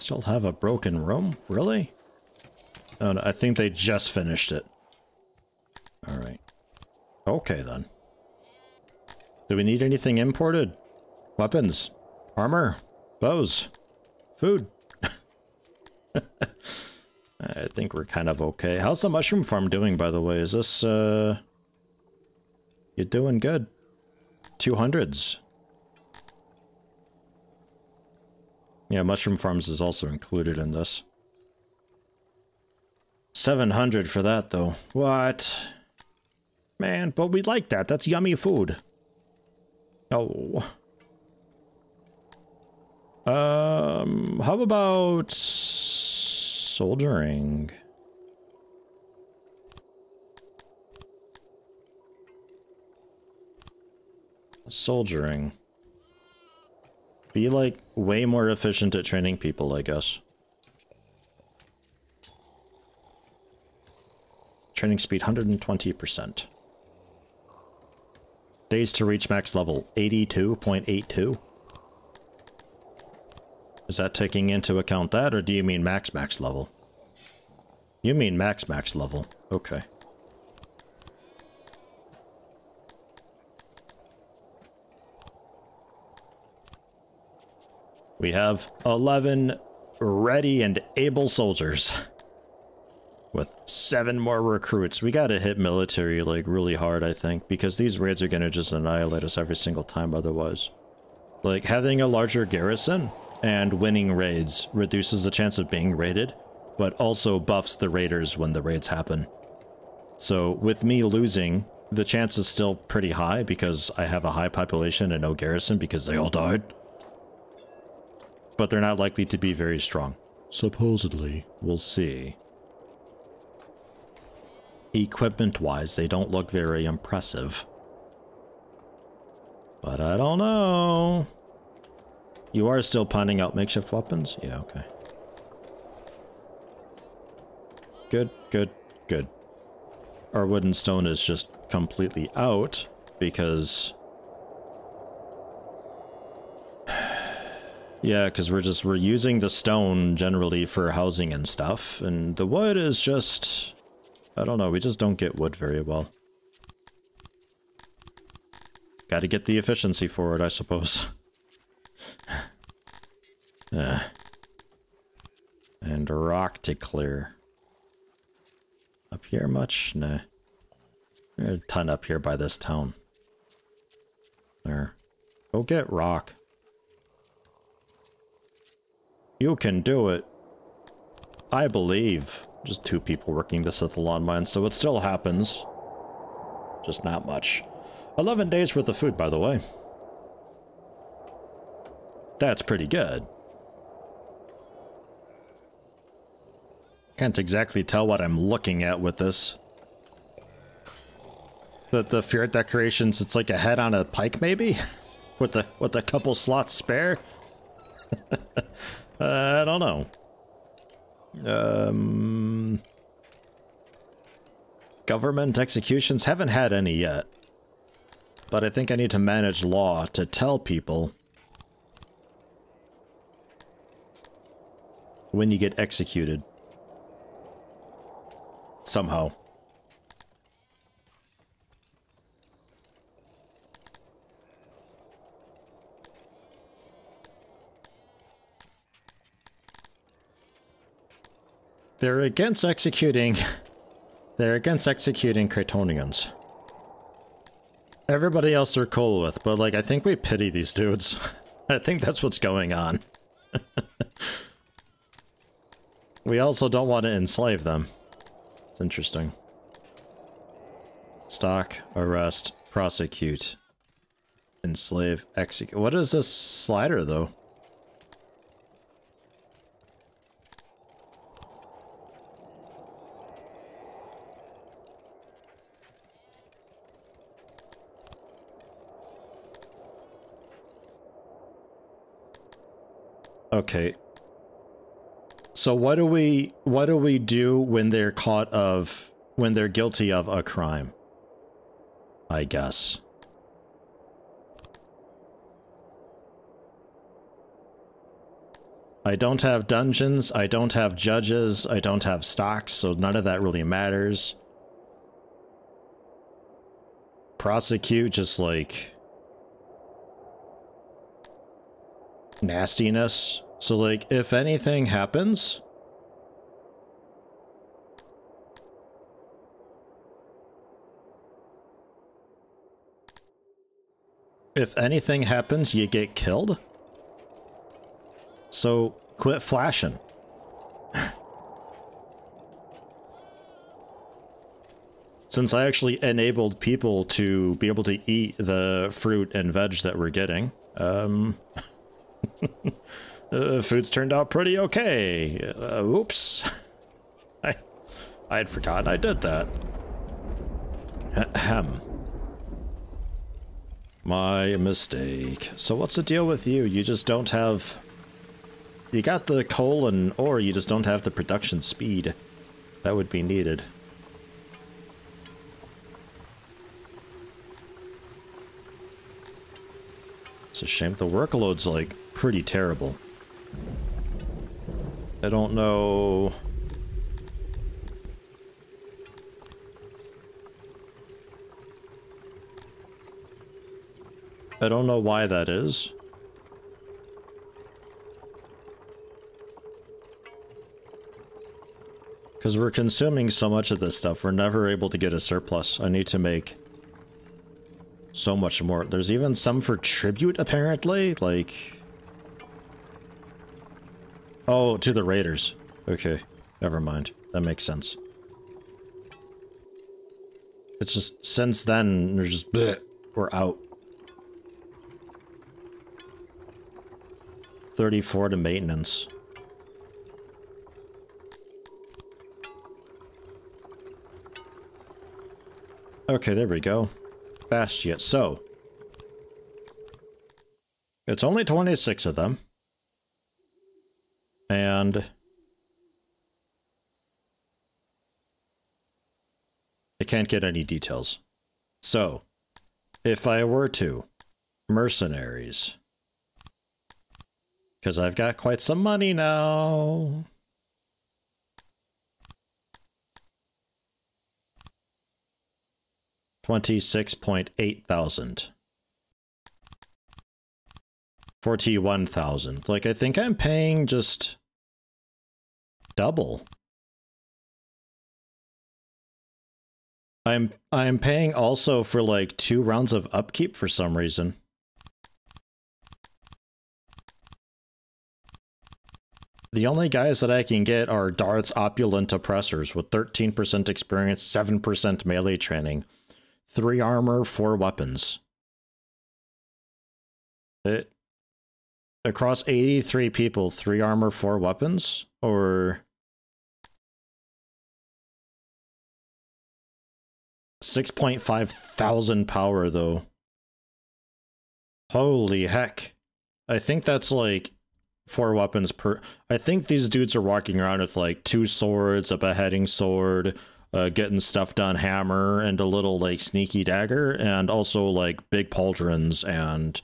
Still have a broken room? Really? Oh, no, I think they just finished it. Alright. Okay, then. Do we need anything imported? Weapons? Armor? Bows? Food? I think we're kind of okay. How's the mushroom farm doing, by the way? Is this, You're doing good. 200s. Yeah, mushroom farms is also included in this. 700 for that, though. What? Man, but we like that. That's yummy food. Oh. How about soldering? Soldiering. Be, like, way more efficient at training people, I guess. Training speed 120%. Days to reach max level 82.82. Is that taking into account that, or do you mean max level? You mean max level. Okay. We have 11 ready and able soldiers. With 7 more recruits. We gotta hit military, like, really hard, I think, because these raids are gonna just annihilate us every single time otherwise. Like, having a larger garrison and winning raids reduces the chance of being raided, but also buffs the raiders when the raids happen. So, with me losing, the chance is still pretty high because I have a high population and no garrison because they all died. But they're not likely to be very strong. Supposedly. We'll see. Equipment-wise, they don't look very impressive. But I don't know. You are still planning out makeshift weapons? Yeah, okay. Good, good, good. Our wood and stone is just completely out because... Yeah, because we're using the stone generally for housing and stuff, and the wood is just... I don't know, we just don't get wood very well. Gotta get the efficiency for it, I suppose. And rock to clear. Up here much? Nah. There's a ton up here by this town. There. Go get rock. You can do it. I believe. Just 2 people working this at the lawn mine, so it still happens. Just not much. 11 days worth of food, by the way. That's pretty good. Can't exactly tell what I'm looking at with this. The fear decorations, it's like a head on a pike, maybe? with a couple slots spare? I don't know. Government executions, haven't had any yet. But I think I need to manage law to tell people when you get executed. Somehow. They're against executing Cretonians. Everybody else they're cool with, but like I think we pity these dudes. I think that's what's going on. We also don't want to enslave them. It's interesting. Stalk, arrest, prosecute, enslave, execute. What is this slider though? Okay. So what do we do when they're when they're guilty of a crime? I guess. I don't have dungeons, I don't have judges, I don't have stocks, so none of that really matters. Prosecute, just like nastiness. So like, if anything happens, you get killed. So quit flashing. Since I actually enabled people to be able to eat the fruit and veg that we're getting, food's turned out pretty okay. Oops. I had forgotten I did that. Ahem. My mistake. So what's the deal with you? You just don't have... You got the coal and ore, you just don't have the production speed that would be needed. It's a shame. The workload's, like, pretty terrible. I don't know... I don't know why that is. Because we're consuming so much of this stuff, we're never able to get a surplus. I need to make so much more. There's even some for tribute, apparently, like... Oh, to the raiders. Okay, never mind. That makes sense. It's just, since then, they're just, bleh, we're out. 34 to maintenance. Okay, there we go. Bastion. So, it's only 26 of them. And I can't get any details. So, if I were to, mercenaries, because I've got quite some money now. $26,800. 41,000. Like, I think I'm paying just double. I'm paying also for like 2 rounds of upkeep for some reason. The only guys that I can get are Darth's Opulent Oppressors with 13% experience, 7% melee training, 3 armor, 4 weapons. Across 83 people, 3 armor, 4 weapons? Or... 6.5 thousand power, though. Holy heck. I think that's like 4 weapons per... I think these dudes are walking around with like 2 swords, a beheading sword, getting stuff done hammer, and a little like sneaky dagger, and also like big pauldrons and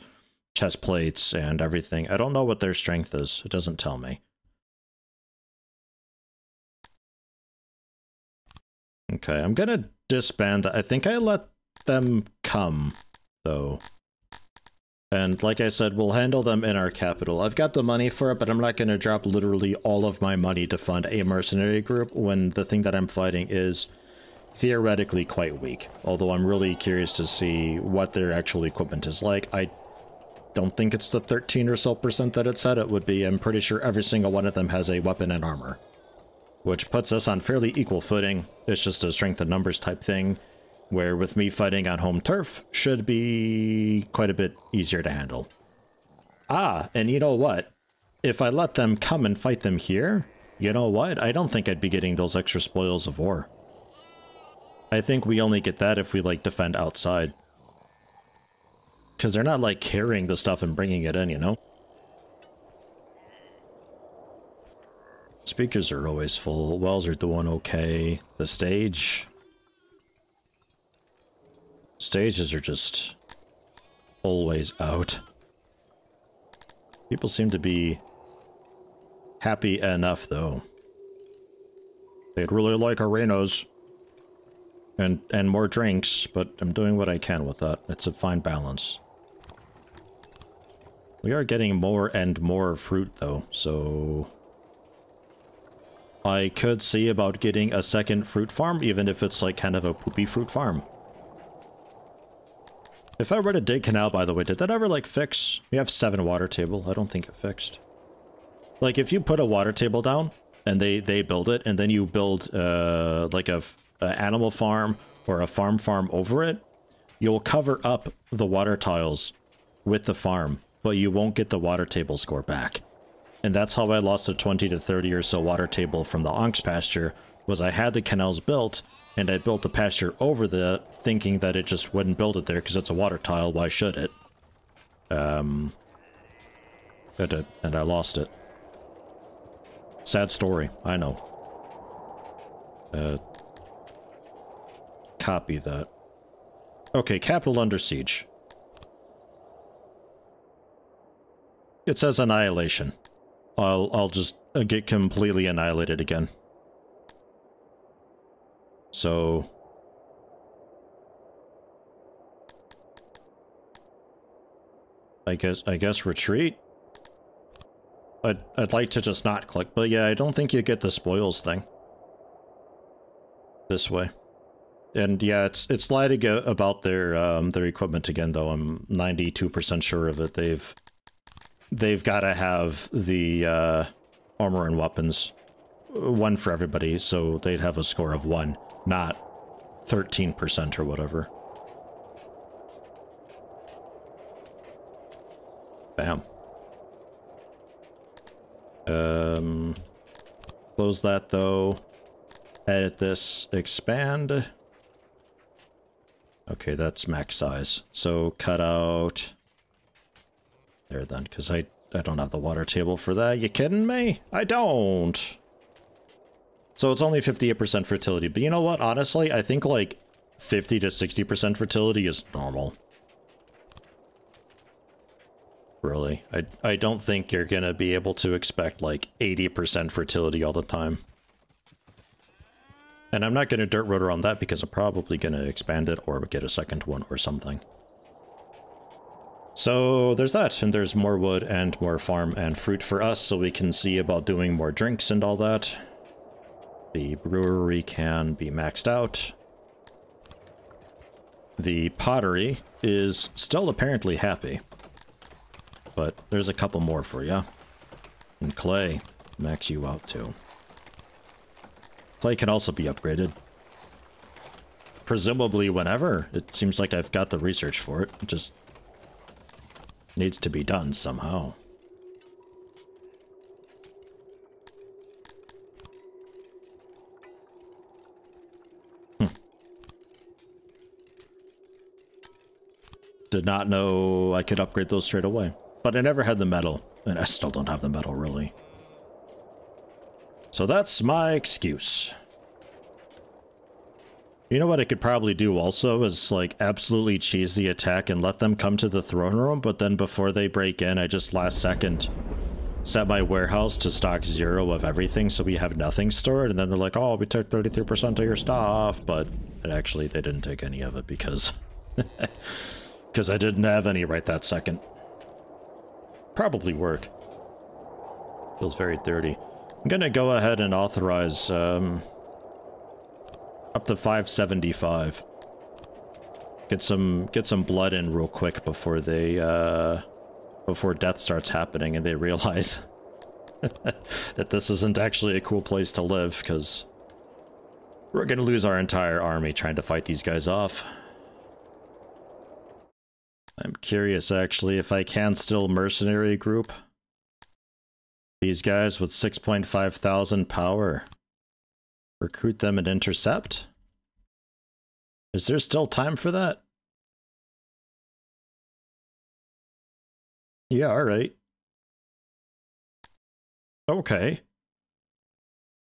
chest plates and everything. I don't know what their strength is. It doesn't tell me. Okay, I'm gonna disband that. I think I let them come, though. And like I said, we'll handle them in our capital. I've got the money for it, but I'm not going to drop literally all of my money to fund a mercenary group when the thing that I'm fighting is theoretically quite weak. Although I'm really curious to see what their actual equipment is like. I don't think it's the 13 or so % that it said it would be. I'm pretty sure every single one of them has a weapon and armor, which puts us on fairly equal footing. It's just a strength of numbers type thing, where with me fighting on home turf should be quite a bit easier to handle. Ah, and you know what? If I let them come and fight them here, you know what? I don't think I'd be getting those extra spoils of war. I think we only get that if we, like, defend outside. Because they're not, like, carrying the stuff and bringing it in, you know? Speakers are always full. Wells are doing okay. The stage... Stages are just always out. People seem to be Happy enough, though. They'd really like arenas. And more drinks, but I'm doing what I can with that. It's a fine balance. We are getting more and more fruit, though, so... I could see about getting a second fruit farm, even if it's like kind of a poopy fruit farm. If I were to dig canal, by the way, did that ever like fix? We have 7 water table. I don't think it fixed. Like if you put a water table down and they build it, and then you build like a animal farm or a farm over it, you'll cover up the water tiles with the farm, but you won't get the water table score back. And that's how I lost a 20 to 30 or so water table from the ox pasture, was I had the canals built, and I built the pasture over the, thinking that it just wouldn't build it there because it's a water tile, why should it? It did, and I lost it. Sad story, I know. Copy that. Okay, capital under siege. It says annihilation. I'll just get completely annihilated again. So... I guess retreat? I'd like to just not click, but yeah, I don't think you get the spoils thing. This way. And yeah, it's lying about their equipment again, though. I'm 92% sure of it. They've got to have the armor and weapons, 1 for everybody, so they'd have a score of 1, not 13% or whatever. Bam. Close that though. Edit this. Expand. Okay, that's max size. So cut out there then, because I don't have the water table for that. You kidding me? I don't. So it's only 58% fertility. But you know what? Honestly, I think like 50 to 60% fertility is normal. Really. I don't think you're gonna be able to expect like 80% fertility all the time. And I'm not gonna dirt rotor on that because I'm probably gonna expand it or get a second one or something. So there's that, and there's more wood and more farm and fruit for us, so we can see about doing more drinks and all that. The brewery can be maxed out. The pottery is still apparently happy. But there's a couple more for you. And clay, max you out too. Clay can also be upgraded. Presumably whenever. It seems like I've got the research for it. It just needs to be done somehow. Did not know I could upgrade those straight away. But I never had the metal, and I still don't have the metal, really. So that's my excuse. You know what I could probably do also is, like, absolutely cheese the attack and let them come to the throne room, but then before they break in, I just last second set my warehouse to stock 0 of everything so we have nothing stored, and then they're like, oh, we took 33% of your stuff, but actually they didn't take any of it because... because I didn't have any right that second. Probably work. Feels very dirty. I'm gonna go ahead and authorize up to 575. Get some blood in real quick before they before death starts happening and they realize that this isn't actually a cool place to live, because we're gonna lose our entire army trying to fight these guys off. I'm curious, actually, if I can still mercenary group these guys with 6,500 power. Recruit them and intercept? Is there still time for that? Yeah, alright. Okay.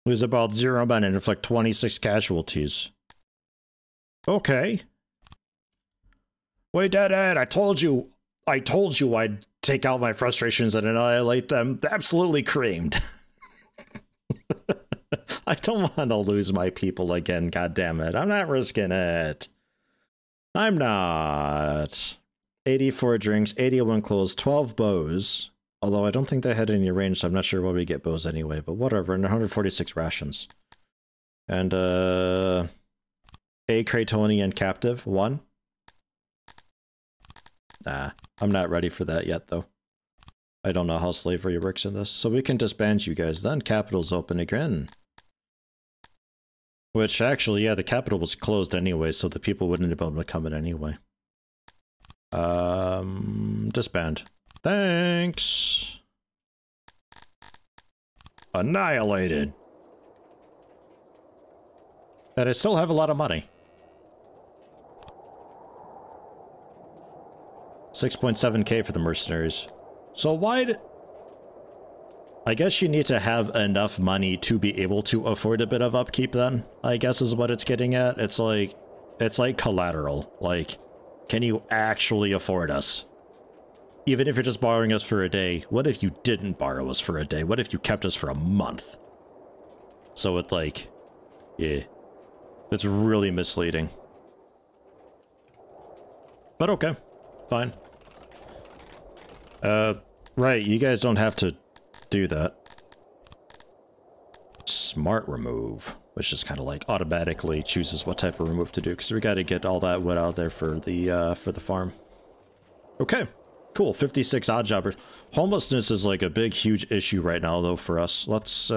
Lose about 0 men and inflict 26 casualties. Okay. Wait, Dead, I told you I'd take out my frustrations and annihilate them. Absolutely creamed. I don't want to lose my people again, God damn it. I'm not risking it. I'm not. 84 drinks, 81 clothes, 12 bows. Although I don't think they had any range, so I'm not sure why we get bows anyway, but whatever, and 146 rations. And, a Cratonian captive, 1. Nah, I'm not ready for that yet, though. I don't know how slavery works in this, so we can disband you guys then. Capital's open again. Which, actually, yeah, the capital was closed anyway, so the people wouldn't have been able to come in anyway. Disband. Thanks! Annihilated! And I still have a lot of money. 6.7k for the mercenaries. So why I guess you need to have enough money to be able to afford a bit of upkeep then, I guess is what it's getting at. It's like collateral. Like, can you actually afford us? Even if you're just borrowing us for a day, what if you didn't borrow us for a day? What if you kept us for a month? So it like, yeah, it's really misleading. But okay, fine. Right, you guys don't have to do that. Smart remove, which just kind of like automatically chooses what type of remove to do, because we got to get all that wood out there for the farm. Okay, cool. 56 odd jobbers. Homelessness is like a big, huge issue right now, though, for us. Let's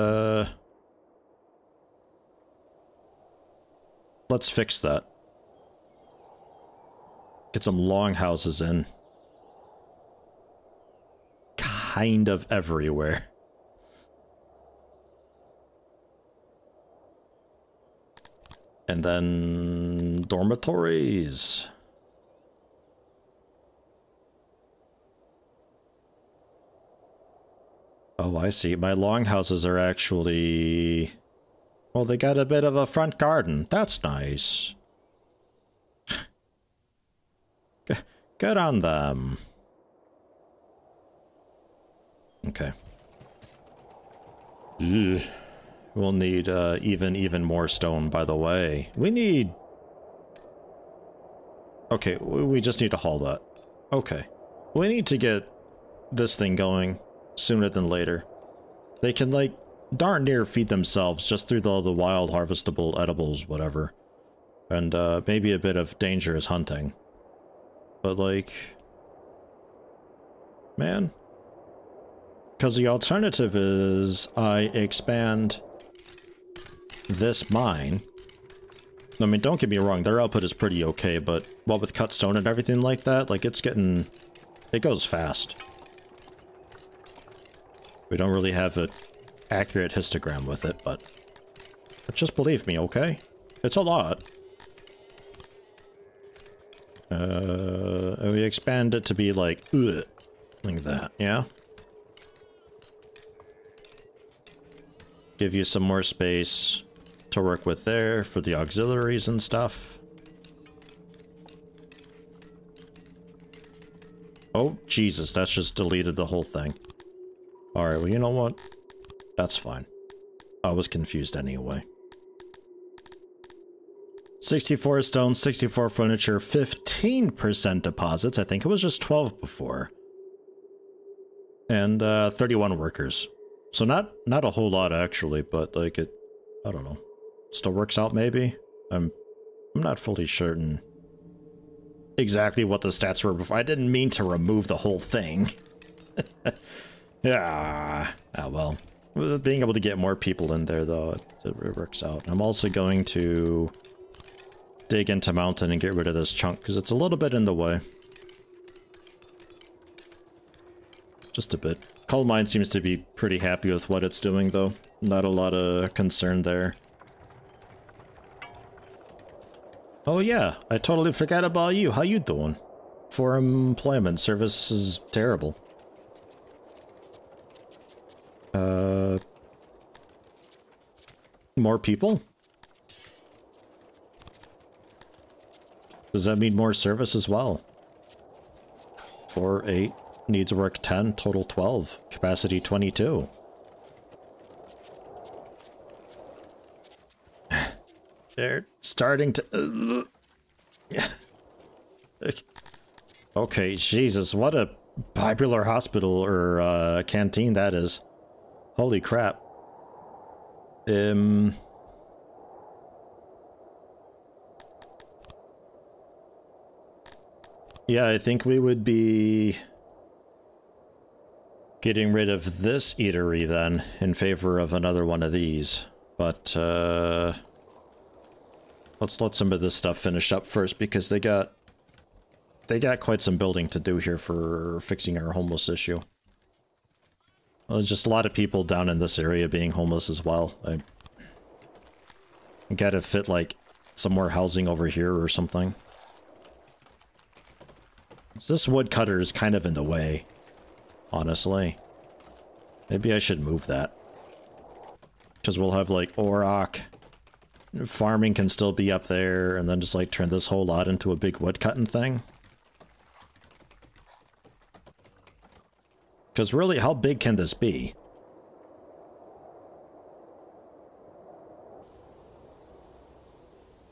fix that. Get some longhouses in. Kind of everywhere. And then dormitories. Oh, I see. My longhouses are actually... Well, they got a bit of a front garden. That's nice. Good on them. Okay. Ugh. We'll need even more stone, by the way. We need... Okay, we just need to haul that. Okay. We need to get this thing going sooner than later. They can, like, darn near feed themselves just through the wild harvestable edibles, whatever. And maybe a bit of dangerous hunting. But, like... Man... Because the alternative is I expand this mine. I mean, don't get me wrong, their output is pretty okay, but what with cut stone and everything like that, like it's getting... It goes fast. We don't really have an accurate histogram with it, but just believe me, okay? It's a lot. We expand it to be like, ugh, like that, yeah? Give you some more space to work with there for the auxiliaries and stuff. Oh, Jesus, that's just deleted the whole thing. Alright, well, you know what? That's fine. I was confused anyway. 64 stone, 64 furniture, 15% deposits. I think it was just 12 before. And 31 workers. So not a whole lot actually, but like it, I don't know. Still works out maybe? I'm not fully certain exactly what the stats were before. I didn't mean to remove the whole thing. Yeah. Ah well. With being able to get more people in there though, it works out. I'm also going to dig into mountain and get rid of this chunk because it's a little bit in the way. Just a bit. Coal mine seems to be pretty happy with what it's doing, though. Not a lot of concern there. Oh yeah, I totally forgot about you. How you doing? For employment, service is terrible. More people? Does that mean more service as well? 4, 8. Needs work 10, total 12, capacity 22. They're starting to... Okay, Jesus, what a popular hospital or canteen that is. Holy crap. Yeah, I think we would be getting rid of this eatery then in favor of another one of these. But let's let some of this stuff finish up first, because they got quite some building to do here for fixing our homeless issue. Well, there's just a lot of people down in this area being homeless as well. I gotta fit like some more housing over here or something. This woodcutter is kind of in the way, honestly. Maybe I should move that. Because we'll have like Auroch. Farming can still be up there, and then just like turn this whole lot into a big woodcutting thing. Because really, how big can this be?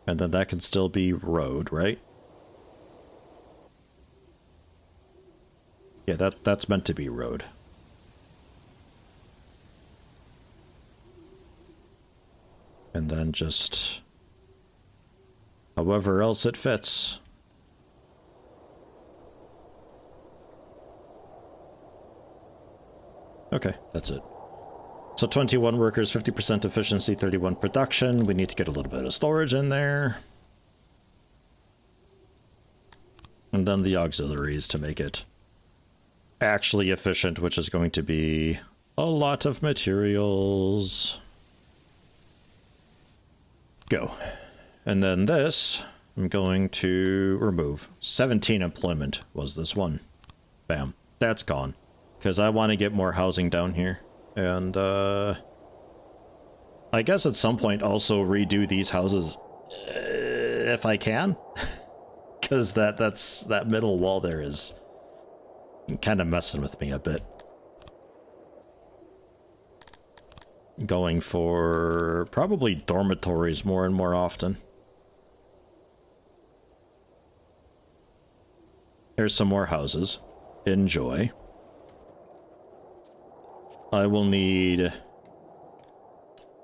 And then that can still be road, right? Yeah, that's meant to be road. And then just however else it fits. Okay, that's it. So 21 workers, 50% efficiency, 31 production. We need to get a little bit of storage in there. And then the auxiliaries to make it actually efficient, which is going to be a lot of materials. Go. And then this, I'm going to remove. 17 employment was this one. Bam. That's gone. Because I want to get more housing down here. And, I guess at some point also redo these houses, if I can. Because that middle wall there is kind of messing with me a bit. Going for probably dormitories more and more often. Here's some more houses. Enjoy. I will need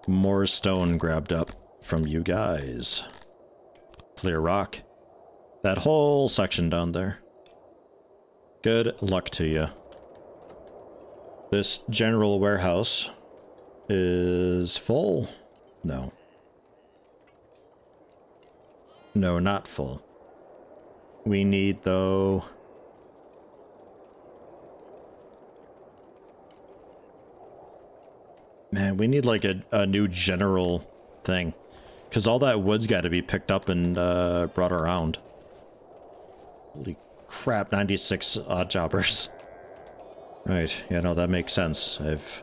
more stone grabbed up from you guys. Clear rock. That whole section down there. Good luck to you. This general warehouse is full. No. No, not full. We need, though... Man, we need like a new general thing. Because all that wood's got to be picked up and brought around. Holy crap, 96 odd jobbers. Right, yeah, no, that makes sense. I've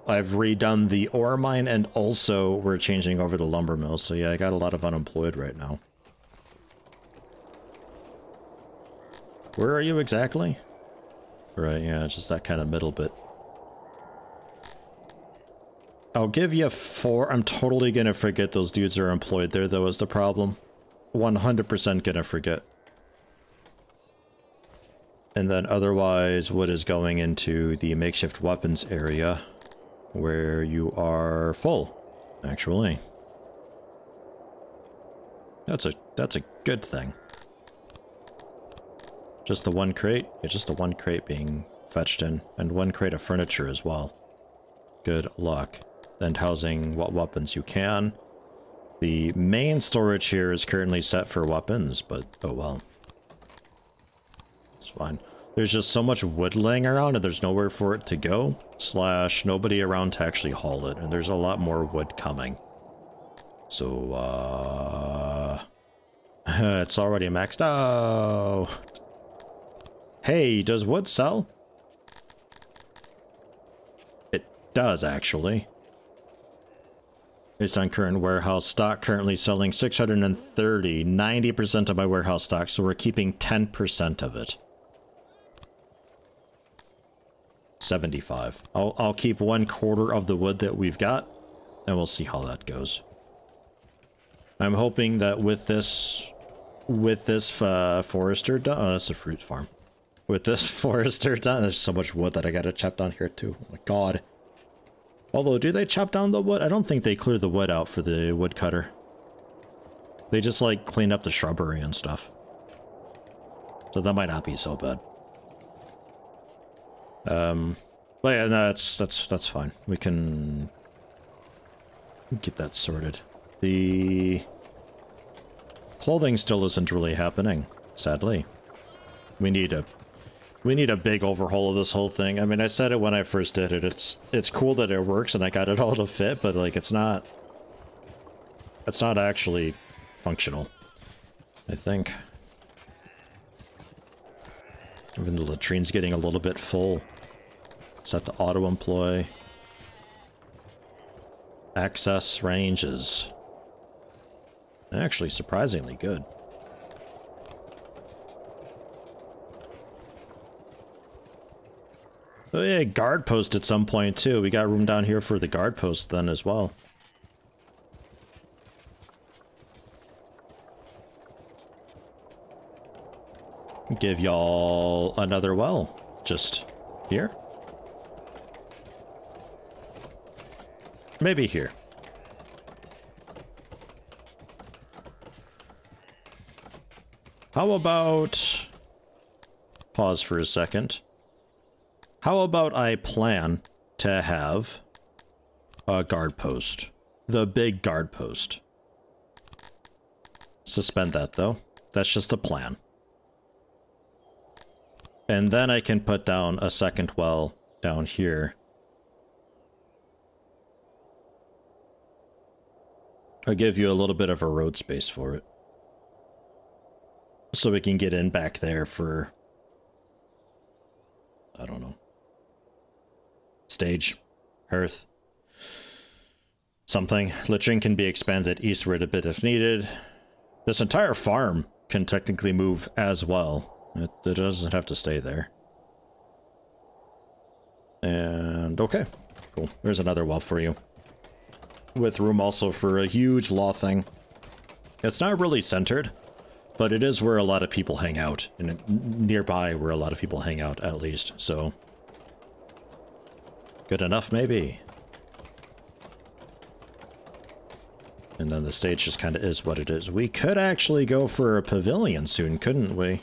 redone the ore mine, and also we're changing over the lumber mill, so yeah, I got a lot of unemployed right now. Where are you exactly? Right, yeah, just that kind of middle bit. I'll give you 4. I'm totally gonna forget those dudes are employed there, though, is the problem. 100% gonna forget. And then otherwise, wood is going into the makeshift weapons area, where you are full, actually. That's a good thing. Just the one crate? Yeah, just the one crate being fetched in, and one crate of furniture as well. Good luck. And housing what weapons you can. The main storage here is currently set for weapons, but oh well. It's fine. There's just so much wood laying around and there's nowhere for it to go, / nobody around to actually haul it, and there's a lot more wood coming. So, it's already maxed out. Hey, does wood sell? It does, actually. Based on current warehouse stock, currently selling 630, 90% of my warehouse stock, so we're keeping 10% of it. 75. I'll keep 1/4 of the wood that we've got, and we'll see how that goes. I'm hoping that with this forester done, oh, that's a fruit farm. With this forester done, there's so much wood that I gotta chop down here too. Oh my god. Although, do they chop down the wood? I don't think they clear the wood out for the woodcutter. They just like clean up the shrubbery and stuff. So that might not be so bad. But yeah, no, that's fine. We can get that sorted. The clothing still isn't really happening, sadly. We need a big overhaul of this whole thing. I mean, I said it when I first did it. It's cool that it works and I got it all to fit, but like it's not actually functional, I think. Even the latrine's getting a little bit full. Set the auto-employ. Access range is actually surprisingly good. Oh yeah, guard post at some point too. We got room down here for the guard post then as well. Give y'all another well. Just here? Maybe here. How about... Pause for a second. How about I plan to have a guard post? The big guard post. Suspend that though. That's just a plan. And then I can put down a second well down here. I'll give you a little bit of a road space for it. So we can get in back there for... I don't know. Stage. Hearth. Something. Latrine can be expanded eastward a bit if needed. This entire farm can technically move as well. It doesn't have to stay there. And okay. Cool. There's another well for you. With room also for a huge law thing. It's not really centered, but it is where a lot of people hang out. And nearby where a lot of people hang out, at least. So, good enough, maybe. And then the stage just kind of is what it is. We could actually go for a pavilion soon, couldn't we?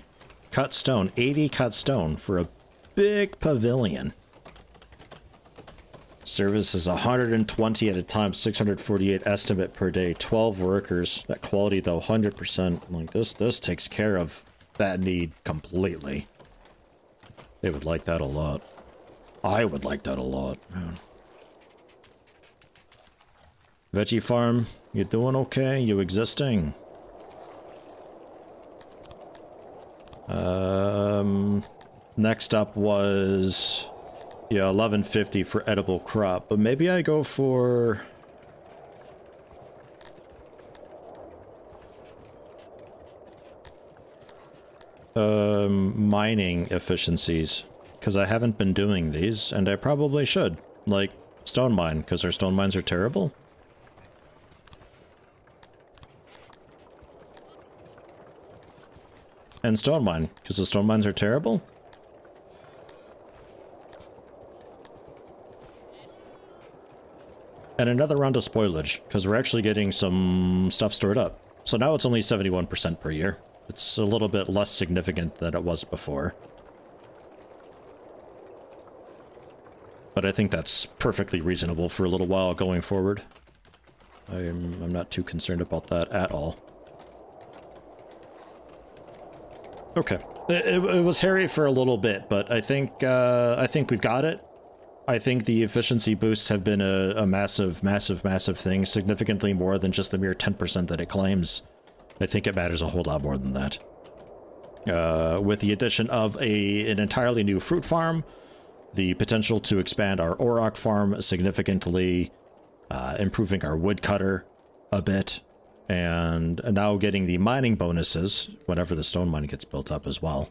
Cut stone. 80 cut stone for a big pavilion. Service is 120 at a time, 648 estimate per day, 12 workers. That quality though, 100%. Like this takes care of that need completely. They would like that a lot. I would like that a lot, man. Veggie farm, you doing okay? You existing? Next up was... yeah, 1150 for edible crop, but maybe I go for... mining efficiencies, because I haven't been doing these, and I probably should. Like, stone mine, because our stone mines are terrible. And stone mine, because the stone mines are terrible. And another round of spoilage, because we're actually getting some stuff stored up. So now it's only 71% per year. It's a little bit less significant than it was before. But I think that's perfectly reasonable for a little while going forward. I'm not too concerned about that at all. Okay. It was hairy for a little bit, but I think we've got it. I think the efficiency boosts have been a massive, massive, massive thing, significantly more than just the mere 10% that it claims. I think it matters a whole lot more than that. With the addition of an entirely new fruit farm, the potential to expand our auroch farm significantly, improving our woodcutter a bit, and now getting the mining bonuses whenever the stone mine gets built up as well.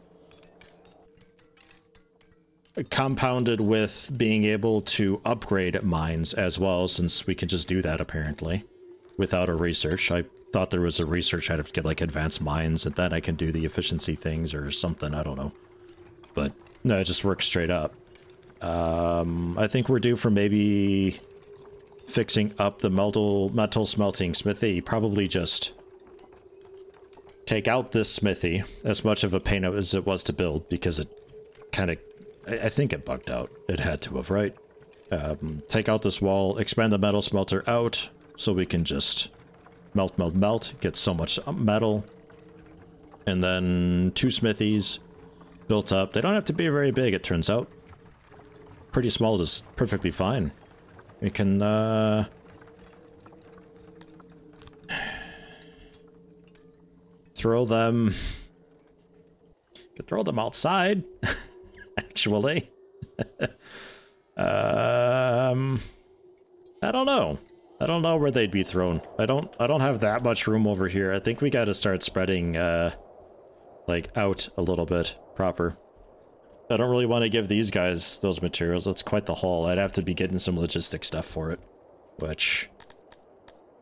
Compounded with being able to upgrade mines as well, since we can just do that apparently without a research. I thought there was a research I'd have to get like advanced mines and then I can do the efficiency things or something, I don't know. But no, it just works straight up. I think we're due for maybe fixing up the metal smelting smithy. Probably just take out this smithy, as much of a pain as it was to build, because it kind of, I think it bugged out. It had to have, right? Take out this wall, expand the metal smelter out, so we can just melt, get so much metal. And then 2 smithies built up. They don't have to be very big, it turns out. Pretty small is perfectly fine. We can, throw them outside, actually. I don't know. I don't know where they'd be thrown. I don't have that much room over here. I think we got to start spreading, like, out a little bit proper. I don't really want to give these guys those materials. That's quite the haul. I'd have to be getting some logistic stuff for it, which,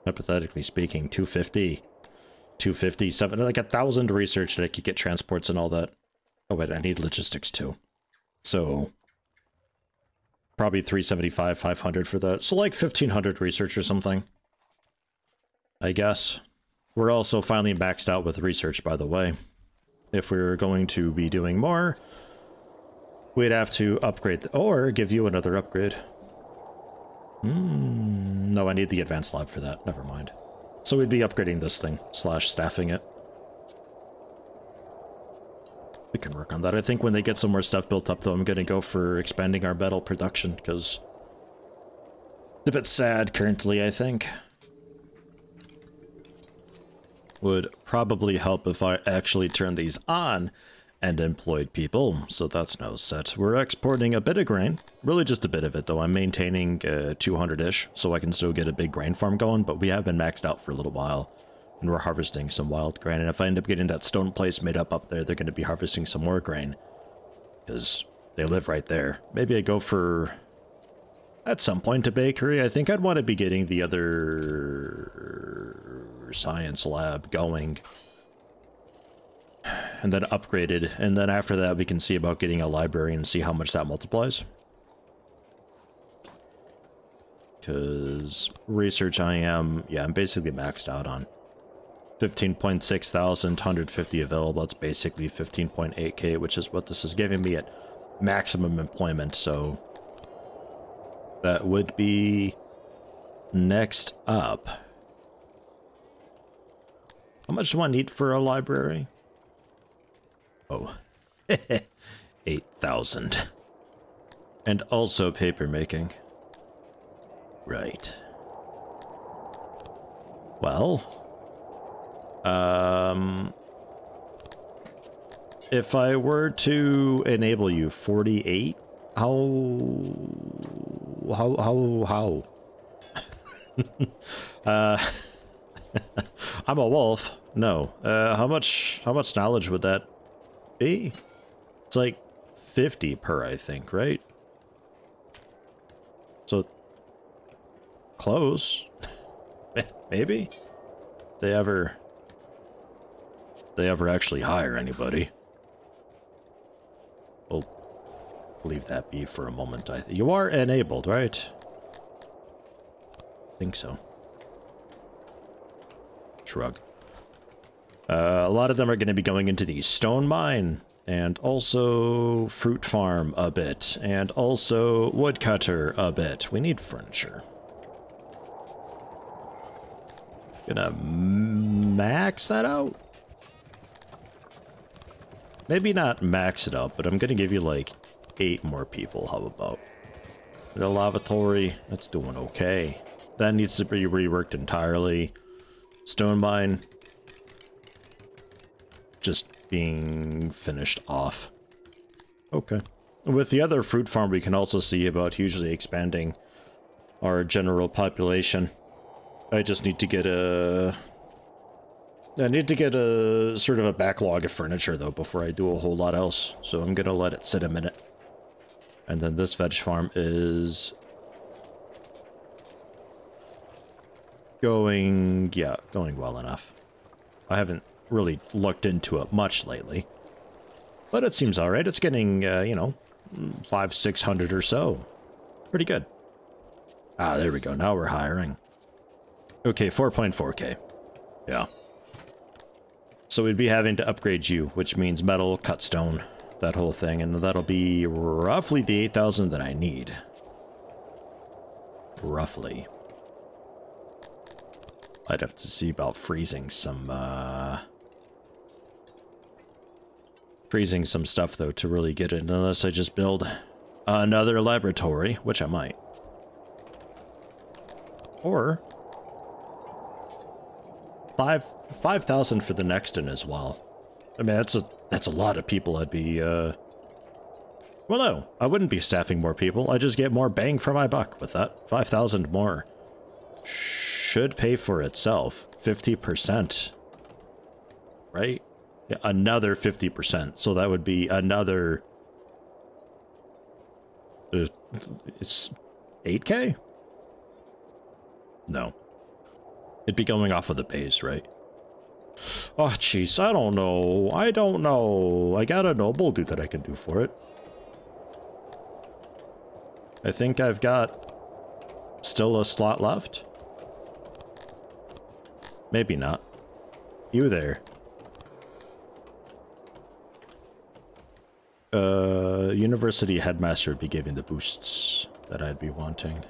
hypothetically speaking, 250, 7, like 1,000 research that I could get transports and all that. Oh wait, I need logistics too. So probably 375, 500 for that. So like 1,500 research or something, I guess. We're also finally maxed out with research, by the way. If we were going to be doing more, we'd have to upgrade, or give you another upgrade. No, I need the advanced lab for that. Never mind. So we'd be upgrading this thing, / staffing it. We can work on that. I think when they get some more stuff built up, though, I'm going to go for expanding our metal production, because it's a bit sad currently, I think. Would probably help if I actually turn these on and employed people, so that's no set. We're exporting a bit of grain, really just a bit of it, though. I'm maintaining 200-ish, so I can still get a big grain farm going, but we have been maxed out for a little while, and we're harvesting some wild grain, and if I end up getting that stone place made up there, they're going to be harvesting some more grain, because they live right there. Maybe I go for, at some point, a bakery. I think I'd want to be getting the other science lab going, and then upgraded, and then after that we can see about getting a library and see how much that multiplies. Because research I'm basically maxed out on. 15.6 thousand, 150 available, that's basically 15.8k, which is what this is giving me at maximum employment, so that would be next up. How much do I need for a library? Oh, 8,000. And also paper making. Right. Well, if I were to enable you 48, how? I'm a wolf. No. How much knowledge would that be? It's like 50 per, I think, right? So close. Maybe they ever actually hire anybody. We'll leave that be for a moment. You are enabled, right? I think so. Shrug. A lot of them are going to be going into the stone mine, and also fruit farm a bit, and also woodcutter a bit. We need furniture. Gonna max that out? Maybe not max it out, but I'm gonna give you like 8 more people. How about? The lavatory, that's doing okay. That needs to be reworked entirely. Stone mine, just being finished off. Okay. With the other fruit farm, we can also see about hugely expanding our general population. I just need to get a... I need to get a sort of a backlog of furniture, though, before I do a whole lot else. So I'm gonna let it sit a minute. And then this veg farm is going, yeah, going well enough. I haven't really looked into it much lately, but it seems all right. It's getting, you know, 500-600 or so. Pretty good. Ah, there we go. Now we're hiring. Okay, 4.4K. Yeah. So we'd be having to upgrade you, which means metal, cut stone, that whole thing, and that'll be roughly the 8,000 that I need. Roughly. I'd have to see about freezing some stuff though to really get it, unless I just build another laboratory, which I might. Or 5,000 for the next one as well. I mean, that's a lot of people. I'd be well, no, I wouldn't be staffing more people. I just get more bang for my buck with that. 5,000 more should pay for itself. 50%, right? Yeah, another 50%. So that would be another. It's 8K. No, it'd be going off of the base, right? Oh, jeez, I don't know. I don't know. I got a noble dude that I can do for it. I think I've got still a slot left. Maybe not. You there. University headmaster would be giving the boosts that I'd be wanting.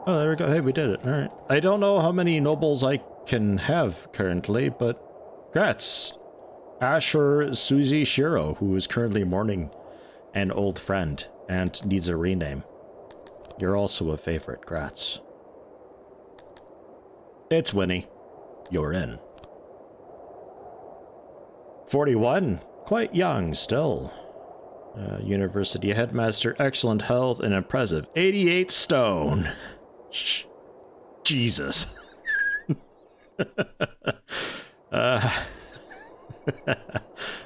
Oh, there we go. Hey, we did it. All right. I don't know how many nobles I can have currently, but grats. Asher Suzy Shiro, who is currently mourning an old friend and needs a rename. You're also a favorite. Grats. It's Winnie. You're in. 41. Quite young still. University headmaster, excellent health and impressive. 88 stone. Jesus.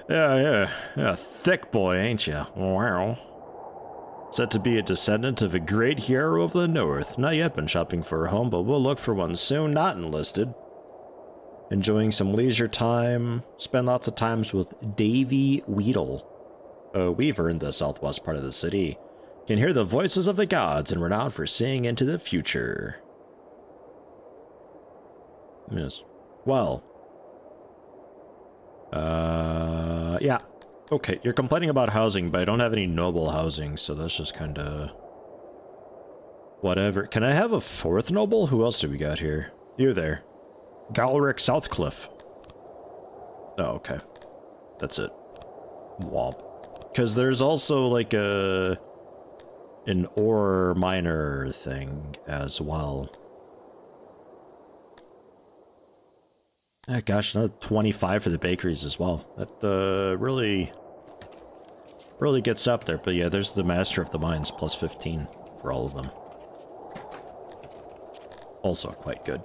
Yeah, thick boy, ain't ya? Wow. Said to be a descendant of a great hero of the North. Not yet been shopping for a home, but we'll look for one soon. Not enlisted. Enjoying some leisure time. Spend lots of times with Davy Weedle, a weaver in the southwest part of the city. Can hear the voices of the gods and renowned for seeing into the future. Yes. Well. Yeah. Okay, you're complaining about housing, but I don't have any noble housing, so that's just kind of whatever. Can I have a fourth noble? Who else do we got here? You there. Galric Southcliffe. Oh, okay. That's it. Womp. Because there's also like an ore miner thing as well. Ah, gosh, another 25 for the bakeries as well. That really gets up there. But yeah, there's the master of the mines, plus 15 for all of them. Also quite good.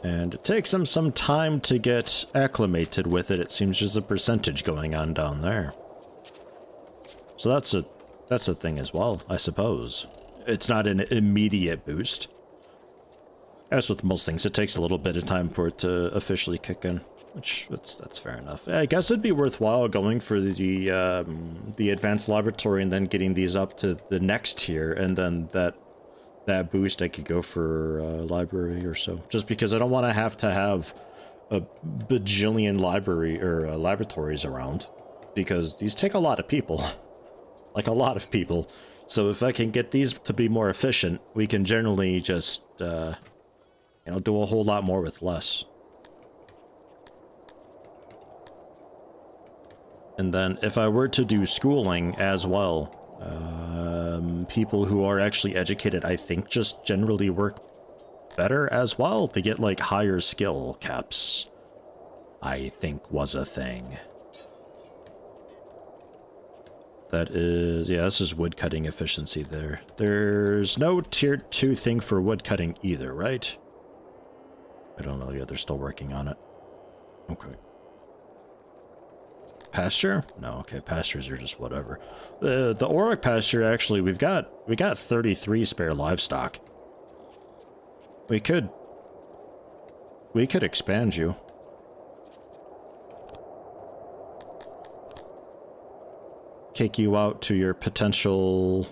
And it takes them some time to get acclimated with it. It seems there's a percentage going on down there. So that's a thing as well, I suppose. It's not an immediate boost. As with most things, it takes a little bit of time for it to officially kick in, which that's fair enough. I guess it'd be worthwhile going for the advanced laboratory and then getting these up to the next tier, and then that boost I could go for library or so. Just because I don't want to have a bajillion laboratories around, because these take a lot of people, like a lot of people. So if I can get these to be more efficient, we can generally just you know, do a whole lot more with less. And then if I were to do schooling as well, people who are actually educated, I think, just generally work better as well. They get like higher skill caps, I think was a thing. That is, yeah, this is woodcutting efficiency there. There's no tier 2 thing for woodcutting either, right? I don't know, yeah, they're still working on it. Okay. Pasture? No, okay, pastures are just whatever. The Auroch pasture, actually, we got 33 spare livestock. We could expand you. Kick you out to your potential...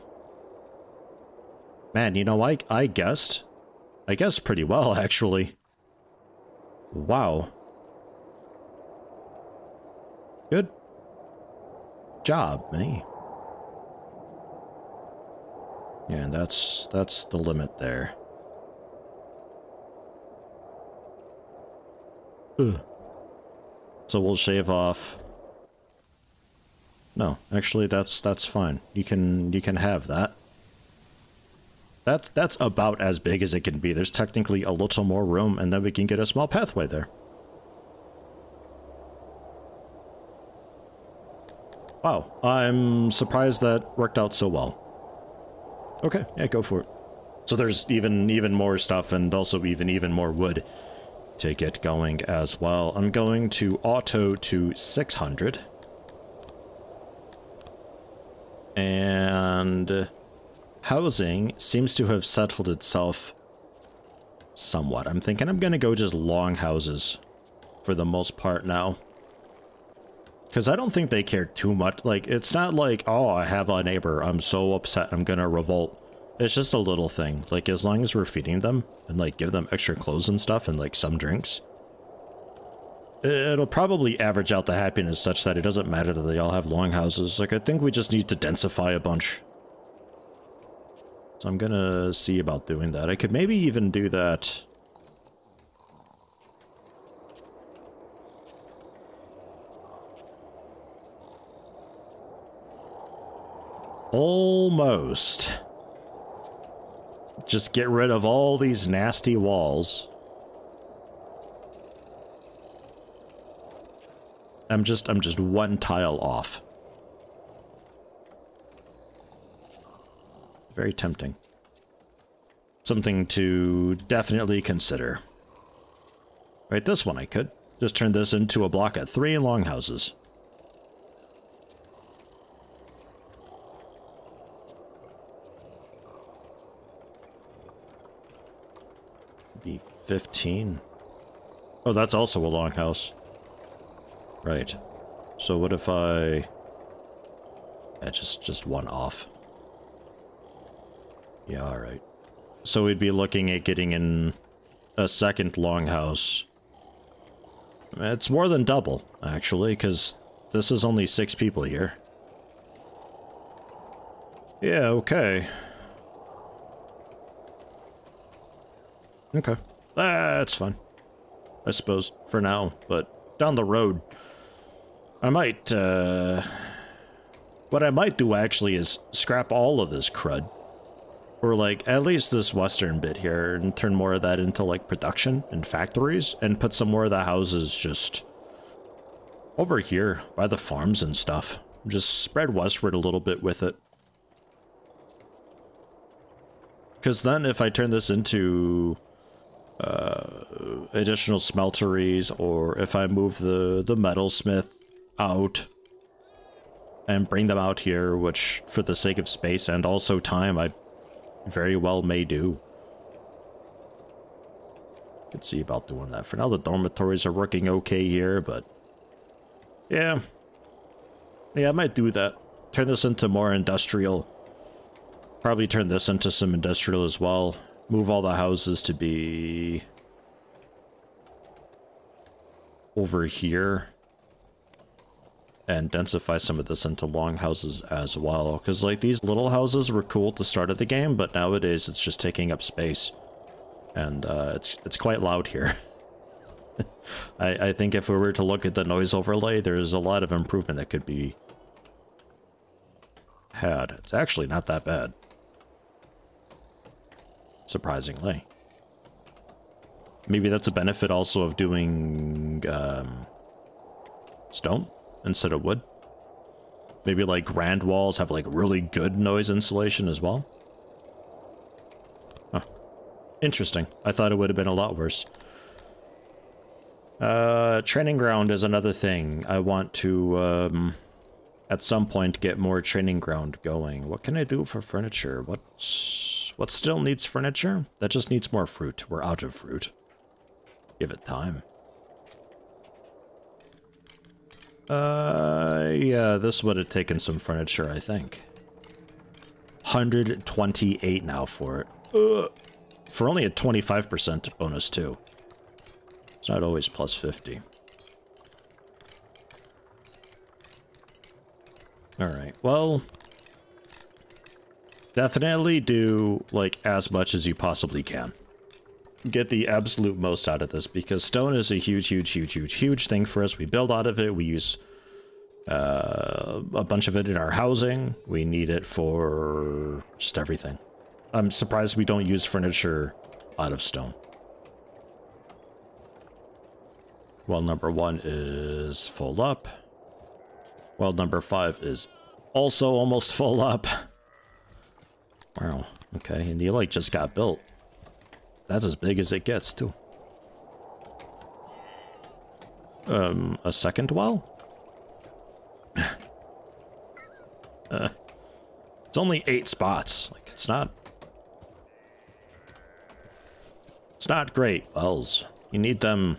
Man, you know, I guessed pretty well, actually. Wow. Good job, me. Yeah, and that's the limit there. Ugh. So we'll shave off. No, actually that's fine. You can have that. That's about as big as it can be. There's technically a little more room, and then we can get a small pathway there. Wow, I'm surprised that worked out so well. Okay, yeah, go for it. So there's even more stuff, and also even more wood to get going as well. I'm going to auto to 600. And housing seems to have settled itself somewhat. I'm thinking I'm gonna go just long houses for the most part now. Because I don't think they care too much. Like, it's not like, oh, I have a neighbor, I'm so upset, I'm gonna revolt. It's just a little thing. Like, as long as we're feeding them and, like, give them extra clothes and stuff and, like, some drinks, it'll probably average out the happiness such that it doesn't matter that they all have long houses. Like, I think we just need to densify a bunch. So I'm gonna see about doing that. I could maybe even do that... Almost. Just get rid of all these nasty walls. I'm just one tile off. Very tempting. Something to definitely consider. Right, this one I could. Just turn this into a block of 3 longhouses. Be 15. Oh, that's also a longhouse. Right. So what if I... Yeah, just one off. Yeah, alright. So we'd be looking at getting in a second longhouse. It's more than double, actually, because this is only 6 people here. Yeah, okay. Okay. That's fine. I suppose, for now, but down the road, I might, what I might do actually is scrap all of this crud. Or, like, at least this western bit here, and turn more of that into, like, production and factories, and put some more of the houses just over here by the farms and stuff. Just spread westward a little bit with it. Because then if I turn this into additional smelteries, or if I move the metalsmith out and bring them out here, which for the sake of space and also time I very well may do. Could see about doing that. For now the dormitories are working okay here, but yeah, I might do that. Turn this into more industrial. Probably turn this into some industrial as well. Move all the houses to be over here. And densify some of this into long houses as well. Because, like, these little houses were cool at the start of the game, but nowadays it's just taking up space. And it's quite loud here. I think if we were to look at the noise overlay, there's a lot of improvement that could be had. It's actually not that bad. Surprisingly. Maybe that's a benefit also of doing stone instead of wood. Maybe like grand walls have like really good noise insulation as well. Huh. Interesting. I thought it would have been a lot worse. Training ground is another thing. I want to, at some point, get more training ground going. What can I do for furniture? What still needs furniture? That just needs more fruit. We're out of fruit. Give it time. Yeah, this would have taken some furniture, I think. 128 now for it. For only a 25% bonus, too. It's not always plus 50. Alright, well... definitely do, like, as much as you possibly can. Get the absolute most out of this, because stone is a huge thing for us. We build out of it. We use a bunch of it in our housing. We need it for just everything. I'm surprised we don't use furniture out of stone. Well, number 1 is full up. Well, number 5 is also almost full up. Wow, okay, and you, like, just got built. That's as big as it gets, too. A second well? It's only 8 spots. Like, it's not great wells. You need them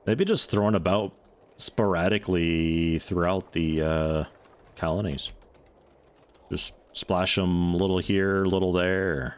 maybe just thrown about sporadically throughout the colonies. Just splash them a little here, a little there.